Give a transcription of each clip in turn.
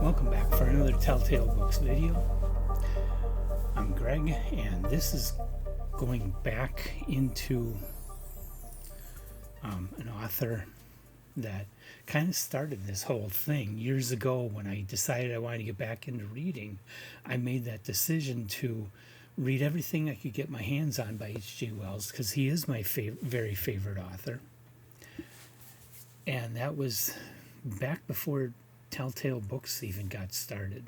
Welcome back for another Telltale Books video. I'm Greg, and this is going back into an author that kind of started this whole thing years ago. When I decided I wanted to get back into reading, I made that decision to read everything I could get my hands on by H.G. Wells, because he is my very favorite author. And that was back before Telltale Books even got started.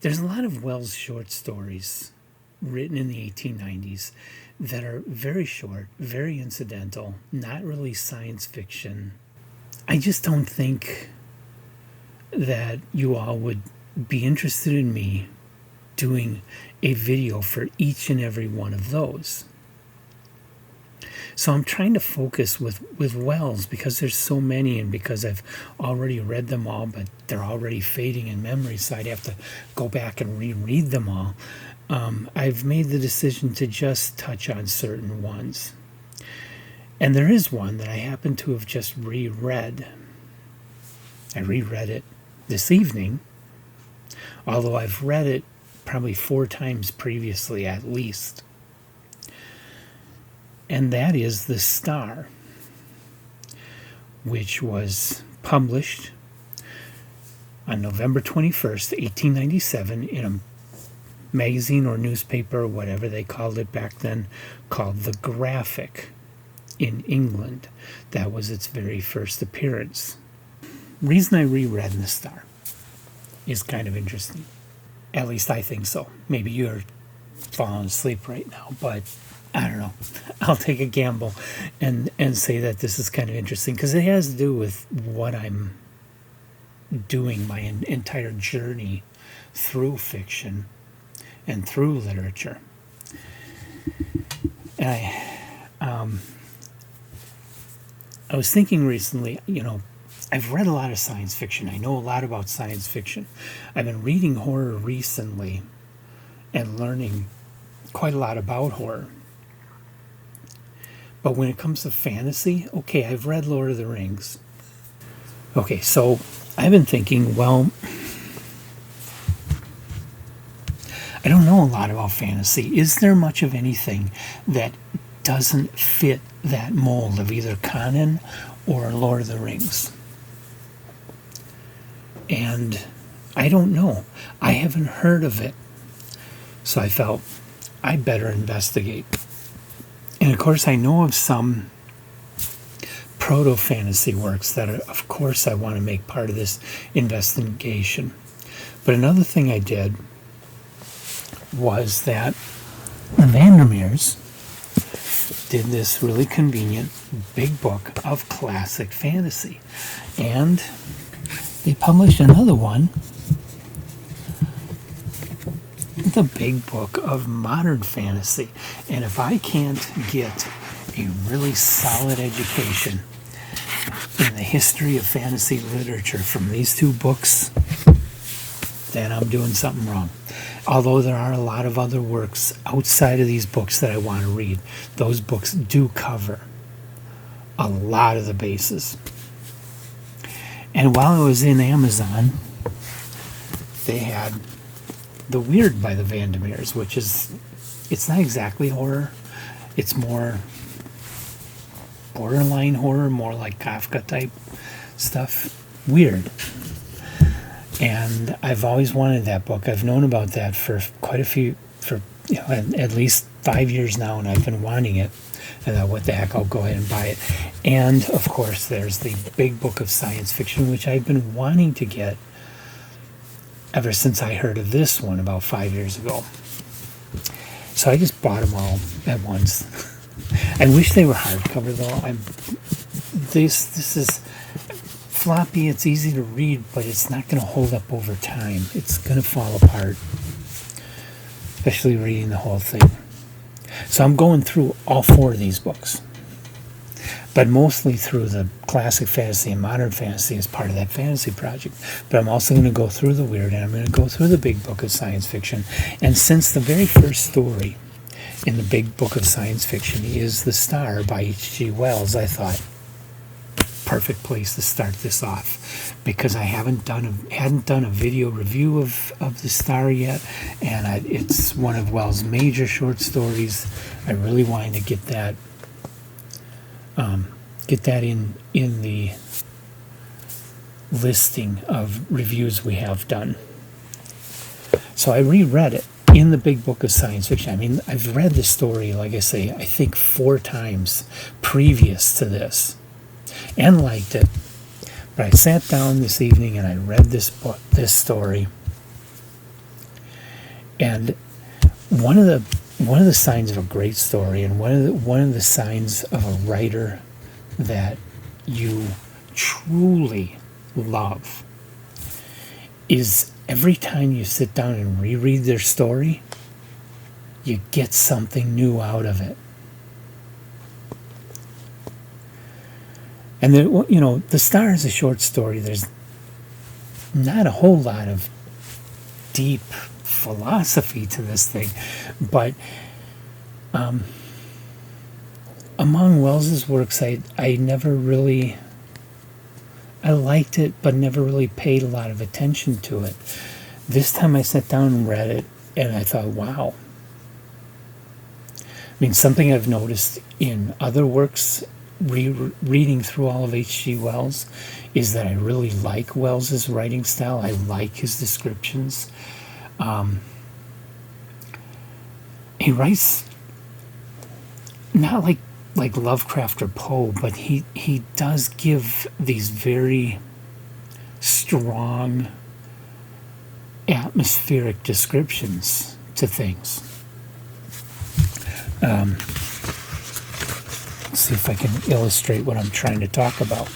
There's a lot of Wells short stories written in the 1890s that are very short, very incidental, not really science fiction. I just don't think that you all would be interested in me doing a video for each and every one of those. So I'm trying to focus with Wells, because there's so many, and because I've already read them all, but they're already fading in memory, so I'd have to go back and reread them all. I've made the decision to just touch on certain ones. And there is one that I happen to have just reread. I reread it this evening, although I've read it probably 4 times previously at least. And that is The Star, which was published on November 21st, 1897, in a magazine or newspaper, or whatever they called it back then, called The Graphic in England. That was its very first appearance. Reason I reread The Star is kind of interesting. At least I think so. Maybe you're falling asleep right now, but I don't know. I'll take a gamble and say that this is kind of interesting, because it has to do with what I'm doing my entire journey through fiction and through literature. And I was thinking recently, I've read a lot of science fiction. I know a lot about science fiction. I've been reading horror recently and learning quite a lot about horror. But when it comes to fantasy, okay, I've read Lord of the Rings. Okay, so I've been thinking, well, I don't know a lot about fantasy. Is there much of anything that doesn't fit that mold of either canon or Lord of the Rings? And I don't know. I haven't heard of it. So I felt I better investigate. And of course, I know of some proto-fantasy works that, of course, I want to make part of this investigation. But another thing I did was that the Vandermeers did this really convenient big book of classic fantasy. And they published another one, the big book of modern fantasy. And if I can't get a really solid education in the history of fantasy literature from these 2 books, then I'm doing something wrong. Although there are a lot of other works outside of these books that I want to read, those books do cover a lot of the bases. And while I was in Amazon, they had The Weird by the Vandermeers, which is, it's not exactly horror. It's more borderline horror, more like Kafka type stuff. Weird. And I've always wanted that book. I've known about that for quite a few, at least 5 years now, and I've been wanting it. And I thought, what the heck, I'll go ahead and buy it. And, of course, there's the big book of science fiction, which I've been wanting to get ever since I heard of this one about 5 years ago. So I just bought them all at once. I wish they were hardcover, though. This is floppy. It's easy to read, but it's not going to hold up over time. It's going to fall apart, especially reading the whole thing. So I'm going through all 4 of these books, but mostly through the classic fantasy and modern fantasy as part of that fantasy project. But I'm also going to go through the weird, and I'm going to go through the big book of science fiction. And since the very first story in the big book of science fiction is The Star by H.G. Wells, I thought, perfect place to start this off, because I hadn't done a video review of The Star yet, and it's one of Wells' major short stories. I really wanted to get that in the listing of reviews we have done. So I reread it in the Big Book of Science Fiction. I mean, I've read the story, like I say, I think 4 times previous to this, and liked it. But I sat down this evening and I read this story. And one of the signs of a great story, and one of the signs of a writer that you truly love, is every time you sit down and reread their story, you get something new out of it. And The Star is a short story. There's not a whole lot of deep philosophy to this thing, but among Wells's works, I liked it, but never really paid a lot of attention to it. This time I sat down and read it, and I thought, wow. I mean, something I've noticed in other works, reading through all of H.G. Wells, is that I really like Wells's writing style. I like his descriptions. He writes not like Lovecraft or Poe, but he does give these very strong atmospheric descriptions to things. Let's see if I can illustrate what I'm trying to talk about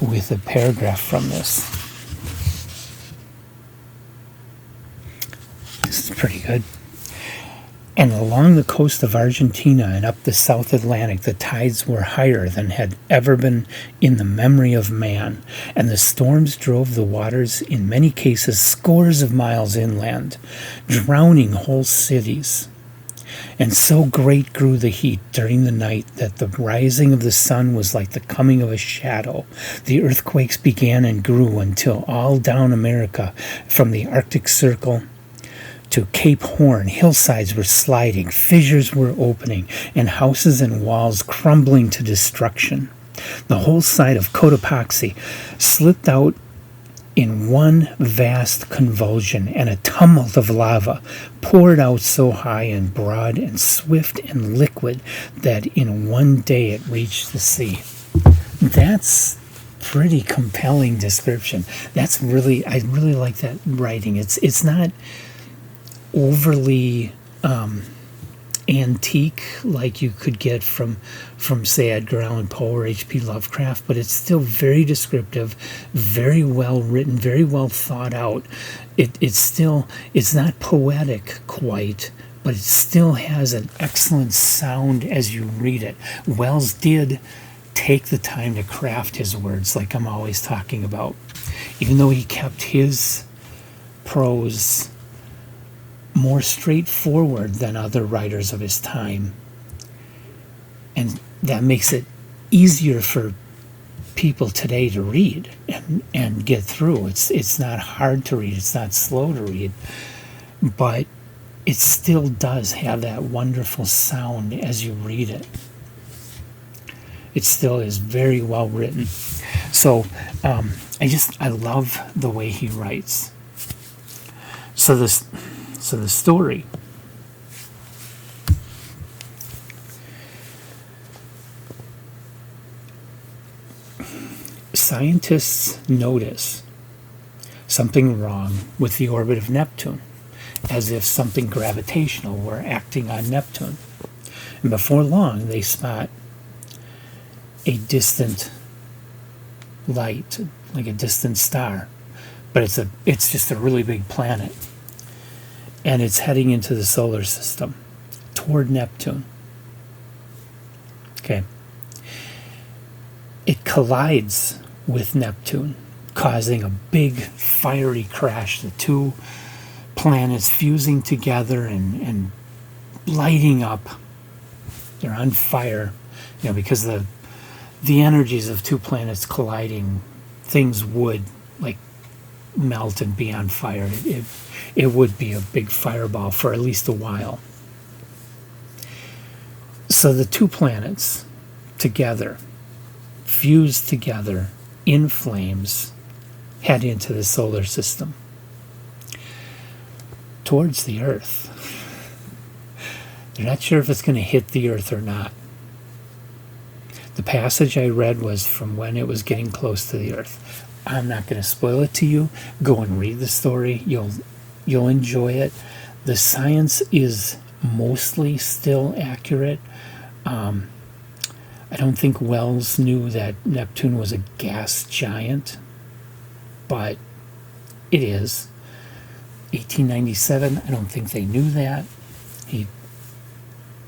with a paragraph from this. This is pretty good. And along the coast of Argentina and up the South Atlantic, the tides were higher than had ever been in the memory of man, and the storms drove the waters, in many cases scores of miles inland, drowning whole cities. And so great grew the heat during the night that the rising of the sun was like the coming of a shadow. The earthquakes began and grew until all down America, from the Arctic Circle to Cape Horn, hillsides were sliding, fissures were opening, and houses and walls crumbling to destruction. The whole side of Cotopaxi slipped out in one vast convulsion, and a tumult of lava poured out so high and broad and swift and liquid that in one day it reached the sea. That's pretty compelling description. I really like that writing. It's not overly antique like you could get from say Edgar Allan Poe or H.P. Lovecraft, but it's still very descriptive, very well written, very well thought out. It's not poetic quite, but it still has an excellent sound as you read it. Wells did take the time to craft his words, like I'm always talking about, even though he kept his prose more straightforward than other writers of his time, and that makes it easier for people today to read and get through. It's not hard to read, it's not slow to read, but it still does have that wonderful sound as you read it. It still is very well written. So I love the way he writes. So the story. Scientists notice something wrong with the orbit of Neptune, as if something gravitational were acting on Neptune. And before long, they spot a distant light, like a distant star, but it's just a really big planet. And it's heading into the solar system, toward Neptune. Okay. It collides with Neptune, causing a big fiery crash. The two planets fusing together and lighting up. They're on fire, because the the energies of two planets colliding, things would like melt and be on fire. It would be a big fireball for at least a while. So the two planets together, fused together in flames, head into the solar system towards the Earth. They're not sure if it's going to hit the Earth or not. The passage I read was from when it was getting close to the Earth. I'm not going to spoil it to you. Go and read the story. You'll enjoy it. The science is mostly still accurate. I don't think Wells knew that Neptune was a gas giant, but it is. 1897, I don't think they knew that.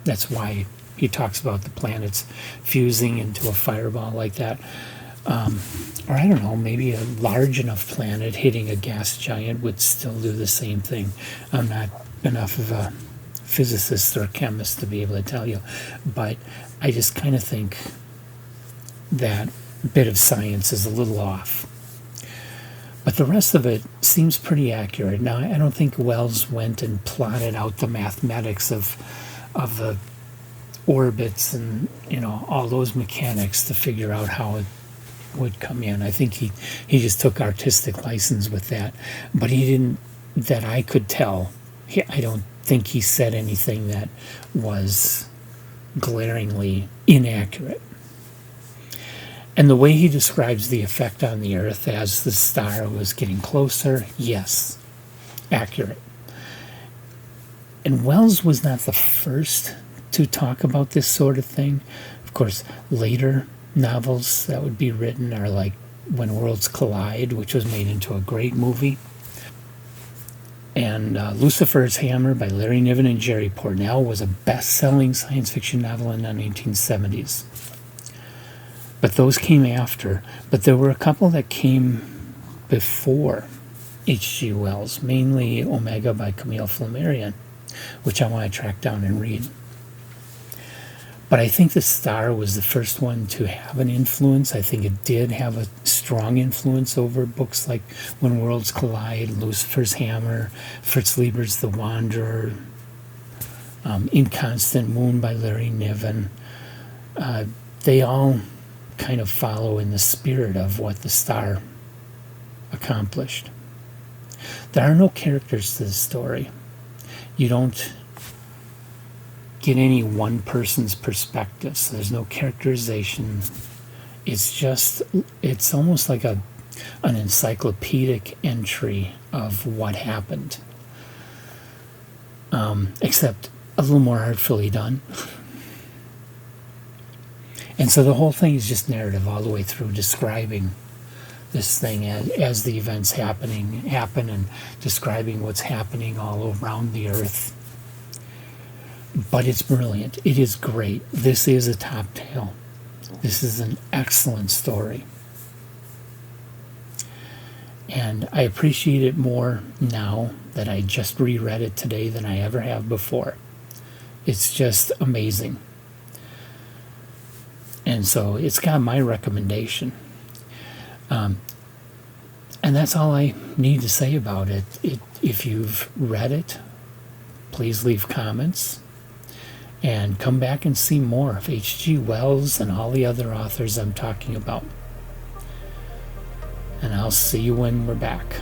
That's why he talks about the planets fusing into a fireball like that. Or I don't know, maybe a large enough planet hitting a gas giant would still do the same thing. I'm not enough of a physicist or a chemist to be able to tell you, but I just kind of think that bit of science is a little off. But the rest of it seems pretty accurate. Now, I don't think Wells went and plotted out the mathematics of the orbits and, all those mechanics to figure out how it would come in. I think he just took artistic license with that. But he didn't, that I could tell, I don't think he said anything that was glaringly inaccurate. And the way he describes the effect on the Earth as the star was getting closer, yes, accurate. And Wells was not the first to talk about this sort of thing. Of course, later novels that would be written are like When Worlds Collide, which was made into a great movie. And Lucifer's Hammer by Larry Niven and Jerry Pournelle was a best-selling science fiction novel in the 1970s. But those came after. But there were a couple that came before H.G. Wells, mainly Omega by Camille Flammarion, which I want to track down and read. But I think The Star was the first one to have an influence. I think it did have a strong influence over books like When Worlds Collide, Lucifer's Hammer, Fritz Leiber's The Wanderer, Inconstant Moon by Larry Niven. They all kind of follow in the spirit of what The Star accomplished. There are no characters to the story. You don't get any one person's perspective, so there's no characterization. It's almost like an encyclopedic entry of what happened, except a little more artfully done. And so the whole thing is just narrative all the way through, describing this thing as the events happen and describing what's happening all around the Earth. But it's brilliant. It is great. This is a top tale. This is an excellent story. And I appreciate it more now that I just reread it today than I ever have before. It's just amazing. And so it's got my recommendation. And that's all I need to say about it. If you've read it, please leave comments. And come back and see more of H.G. Wells and all the other authors I'm talking about. And I'll see you when we're back.